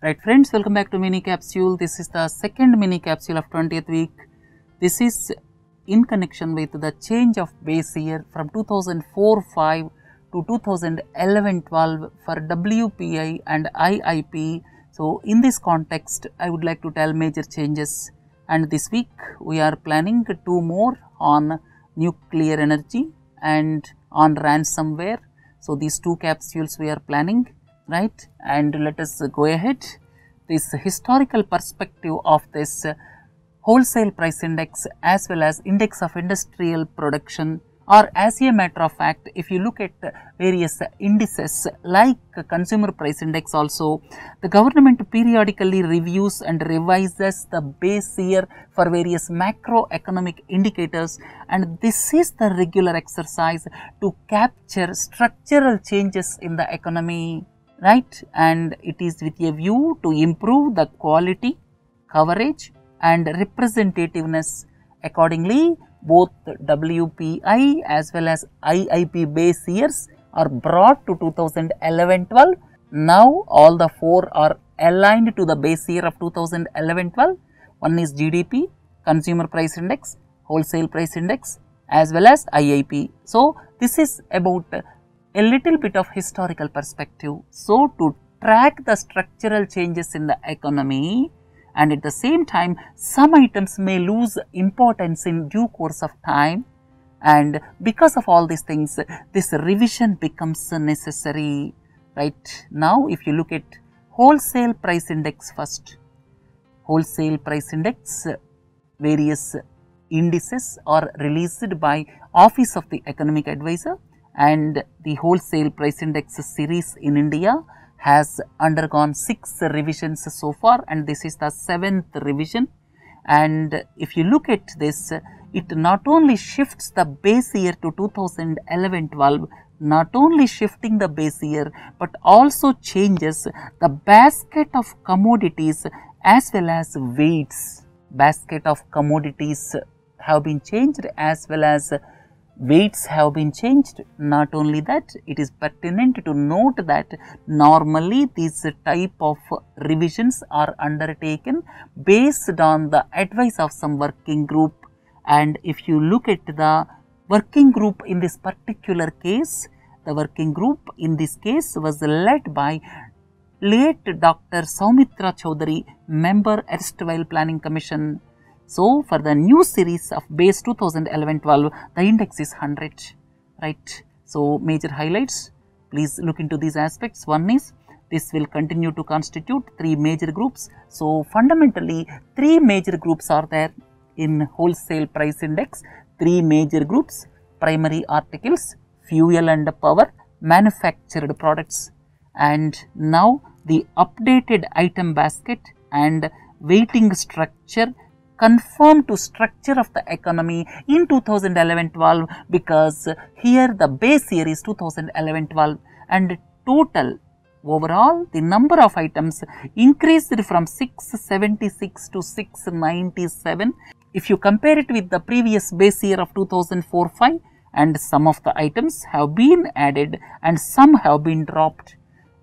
Right friends, welcome back to mini capsule. This is the second mini capsule of 20th week. This is in connection with the change of base year from 2004-5 to 2011-12 for WPI and IIP. So in this context, I would like to tell major changes, and this week we are planning two more on nuclear energy and on ransomware. So these two capsules we are planning, right? And let us go ahead. This historical perspective of this wholesale price index as well as index of industrial production, or as a matter of fact, if you look at various indices like consumer price index also, the government periodically reviews and revises the base year for various macroeconomic indicators, and this is the regular exercise to capture structural changes in the economy, right? And it is with a view to improve the quality, coverage and representativeness. Accordingly, both WPI as well as IIP base years are brought to 2011-12. Now all the four are aligned to the base year of 2011-12. One is GDP, consumer price index, wholesale price index as well as IIP. So this is about a little bit of historical perspective. So to track the structural changes in the economy, and at the same time some items may lose importance in due course of time, and because of all these things this revision becomes necessary. Right now, if you look at wholesale price index first, wholesale price index, various indices are released by Office of the Economic Advisor, and the wholesale price index series in India has undergone 6 revisions so far, and this is the 7th revision. And if you look at this, it not only shifts the base year to 2011-12, not only shifting the base year, but also changes the basket of commodities as well as weights. Basket of commodities have been changed as well as weights have been changed. Not only that, it is pertinent to note that normally these type of revisions are undertaken based on the advice of some working group, and if you look at the working group in this particular case, the working group in this case was led by late Dr. Soumitra Choudhury, member erstwhile Planning Commission. So for the new series of base 2011-12, the index is 100, right? So major highlights, please look into these aspects. One is, this will continue to constitute 3 major groups. So fundamentally 3 major groups are there in wholesale price index. 3 major groups: primary articles, fuel and power, manufactured products. And now the updated item basket and weighting structure conform to structure of the economy in 2011-12, because here the base year is 2011-12, and total overall the number of items increased from 676 to 697 if you compare it with the previous base year of 2004-5, and some of the items have been added and some have been dropped.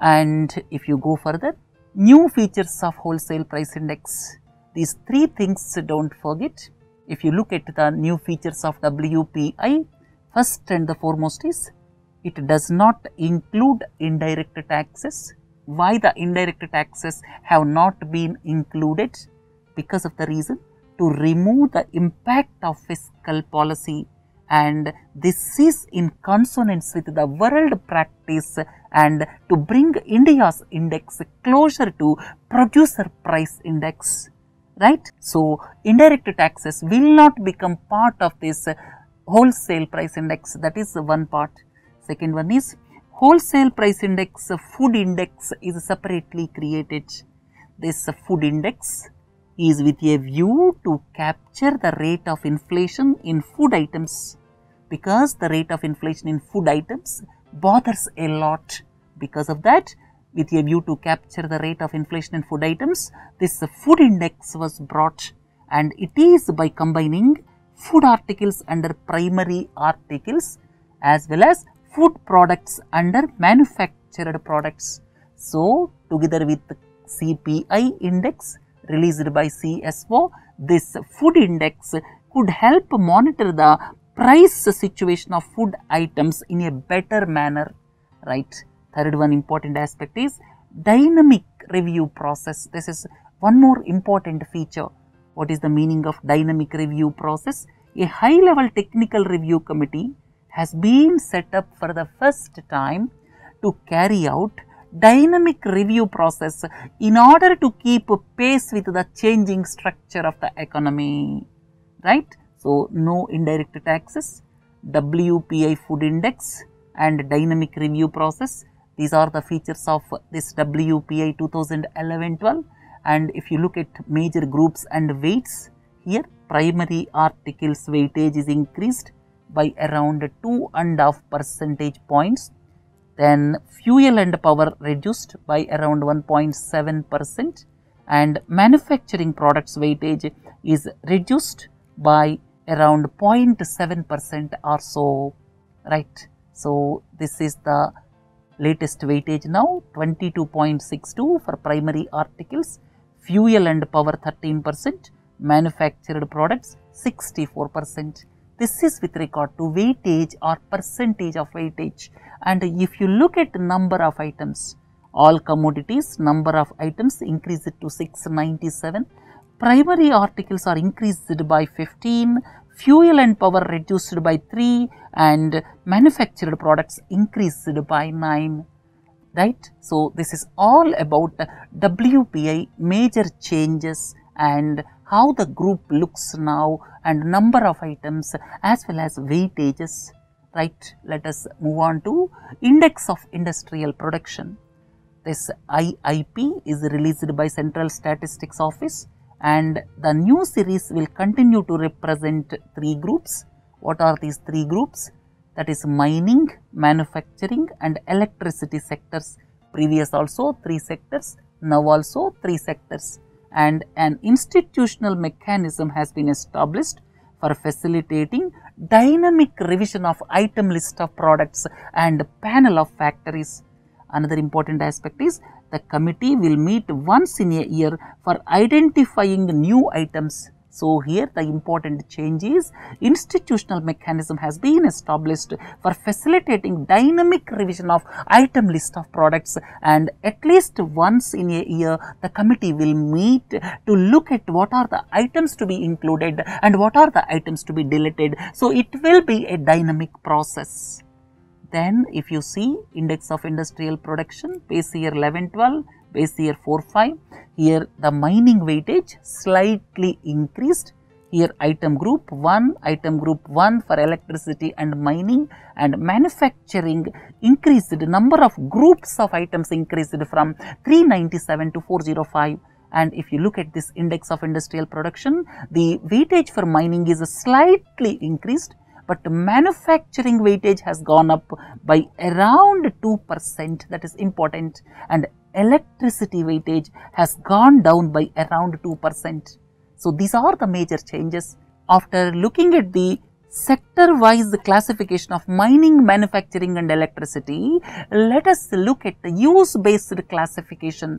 And if you go further, new features of wholesale price index, these 3 things don't forget. If you look at the new features of WPI, first and the foremost is, it does not include indirect taxes. Why the indirect taxes have not been included? Because of the reason to remove the impact of fiscal policy, and this is in consonance with the world practice and to bring India's index closer to producer price index. Right? So indirect taxes will not become part of this wholesale price index. That is one part. Second one is, wholesale price index, food index is separately created. This food index is with a view to capture the rate of inflation in food items, because the rate of inflation in food items bothers a lot. Because of that, with a view to capture the rate of inflation in food items, this food index was brought, and it is by combining food articles under primary articles as well as food products under manufactured products. So together with CPI index released by CSO. This food index could help monitor the price situation of food items in a better manner, right? Third one important aspect is dynamic review process. This is one more important feature. What is the meaning of dynamic review process? A high level technical review committee has been set up for the first time to carry out dynamic review process in order to keep pace with the changing structure of the economy, right? So, no indirect taxes, WPI food index and dynamic review process. These are the features of this WPI 2011-12. And if you look at major groups and weights, here primary articles weightage is increased by around 2.5 percentage points. Then fuel and power reduced by around 1.7%, and manufacturing products weightage is reduced by around 0.7% or so, right? So, this is the latest weightage now, 22.62 for primary articles, fuel and power 13%, manufactured products 64%. This is with regard to weightage or percentage of weightage. And if you look at the number of items, all commodities number of items increased to 697, primary articles are increased by 15, fuel and power reduced by 3 and manufactured products increased by 9, right? So, this is all about WPI major changes and how the group looks now and number of items as well as weightages, right? Let us move on to Index of Industrial Production. This IIP is released by Central Statistics Office, and the new series will continue to represent 3 groups. What are these 3 groups? That is mining, manufacturing and electricity sectors. Previous also 3 sectors, now also 3 sectors. And an institutional mechanism has been established for facilitating dynamic revision of item list of products and panel of factories. Another important aspect is the committee will meet once in a year for identifying new items. So, here the important change is institutional mechanism has been established for facilitating dynamic revision of item list of products, and at least once in a year the committee will meet to look at what are the items to be included and what are the items to be deleted. So, it will be a dynamic process. Then if you see Index of Industrial Production, base year 11-12, base year 4-5, here the mining weightage slightly increased. Here item group 1 for electricity and mining, and manufacturing increased, the number of groups of items increased from 397 to 405. And if you look at this Index of Industrial Production, the weightage for mining is slightly increased, but manufacturing weightage has gone up by around 2%, that is important, and electricity weightage has gone down by around 2%. So, these are the major changes. After looking at the sector-wise classification of mining, manufacturing and electricity, let us look at the use-based classification.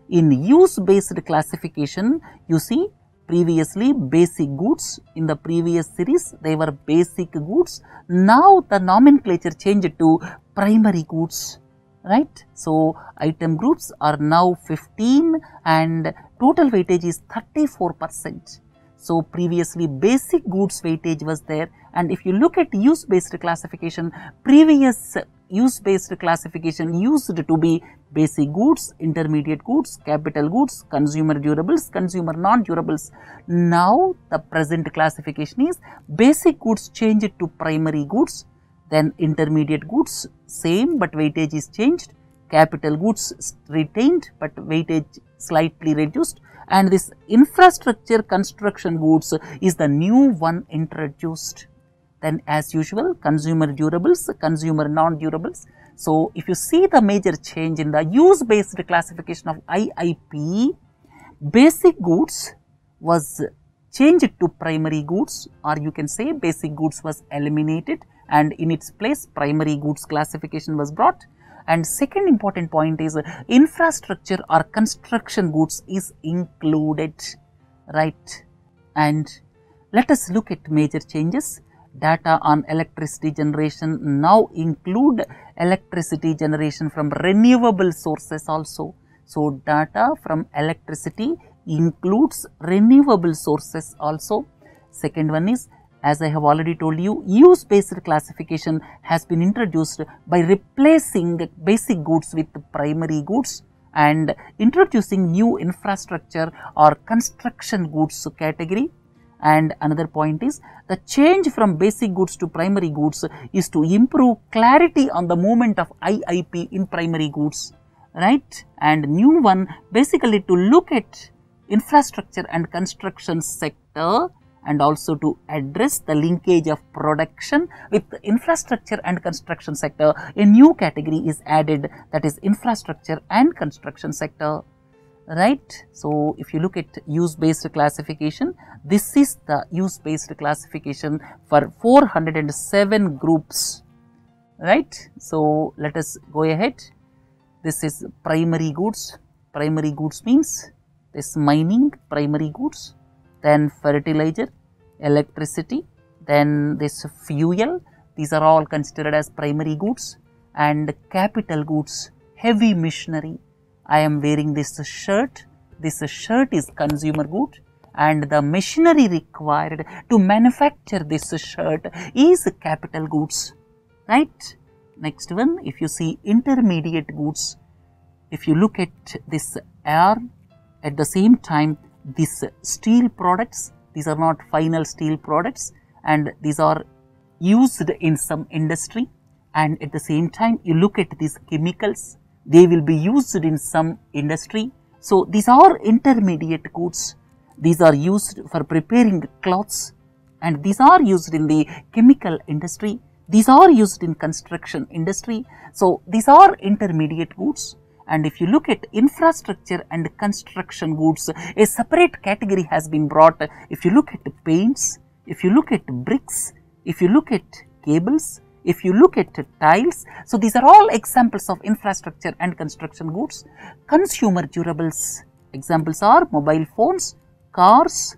In use-based classification, you see, previously basic goods, in the previous series they were basic goods. Now the nomenclature changed to primary goods, right? So, item groups are now 15 and total weightage is 34%. So, previously basic goods weightage was there, and if you look at use based classification, previous use based classification used to be basic goods, intermediate goods, capital goods, consumer durables, consumer non-durables. Now, the present classification is basic goods changed to primary goods, then intermediate goods same but weightage is changed, capital goods retained but weightage slightly reduced, and this infrastructure construction goods is the new one introduced. Then as usual, consumer durables, consumer non-durables. So, if you see the major change in the use based classification of IIP, basic goods was changed to primary goods, or you can say basic goods was eliminated and in its place primary goods classification was brought, And second important point is infrastructure or construction goods is included, right? And let us look at major changes. Data on electricity generation now include electricity generation from renewable sources also. So, data from electricity includes renewable sources also. Second one is, as I have already told you, use-based classification has been introduced by replacing basic goods with primary goods and introducing new infrastructure or construction goods category. And another point is, the change from basic goods to primary goods is to improve clarity on the movement of IIP in primary goods, right? And new one basically to look at infrastructure and construction sector and also to address the linkage of production with the infrastructure and construction sector. A new category is added, that is infrastructure and construction sector, right? So, if you look at use-based classification, this is the use-based classification for 407 groups, right? So, let us go ahead. This is primary goods. Primary goods means this mining, primary goods, then fertilizer, electricity, then this fuel. These are all considered as primary goods. And capital goods, heavy machinery. I am wearing this shirt. This shirt is consumer good, and the machinery required to manufacture this shirt is capital goods, right? Next one, if you see intermediate goods, if you look at this air, at the same time these steel products, these are not final steel products and these are used in some industry, and at the same time you look at these chemicals, they will be used in some industry. So, these are intermediate goods. These are used for preparing cloths and these are used in the chemical industry. These are used in construction industry. So, these are intermediate goods. And if you look at infrastructure and construction goods, a separate category has been brought. If you look at paints, if you look at bricks, if you look at cables, if you look at tiles, so these are all examples of infrastructure and construction goods. Consumer durables, examples are mobile phones, cars,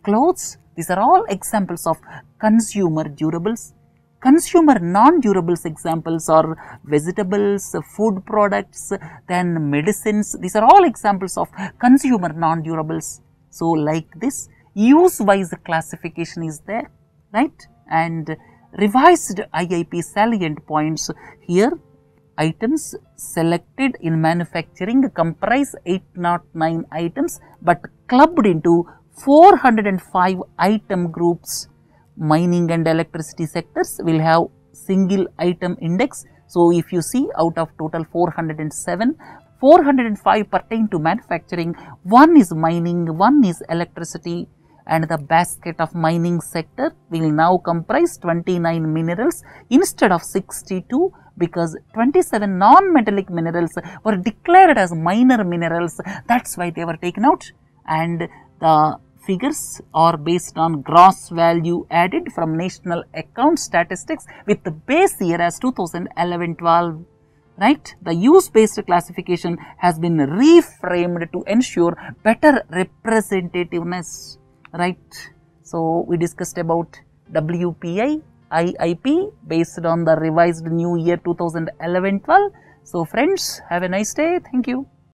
clothes, these are all examples of consumer durables. Consumer non-durables examples are vegetables, food products, then medicines, these are all examples of consumer non-durables. So, like this, use-wise classification is there, right? And revised IIP salient points here, items selected in manufacturing comprise 809 items, but clubbed into 405 item groups. Mining and electricity sectors will have single item index. So, if you see out of total 407, 405 pertain to manufacturing, 1 is mining, 1 is electricity, and the basket of mining sector will now comprise 29 minerals instead of 62, because 27 non-metallic minerals were declared as minor minerals, that is why they were taken out, and the figures are based on gross value added from national account statistics with the base year as 2011-12. Right? The use-based classification has been reframed to ensure better representativeness. Right? So, we discussed about WPI IIP based on the revised new year 2011-12. So, friends, have a nice day. Thank you.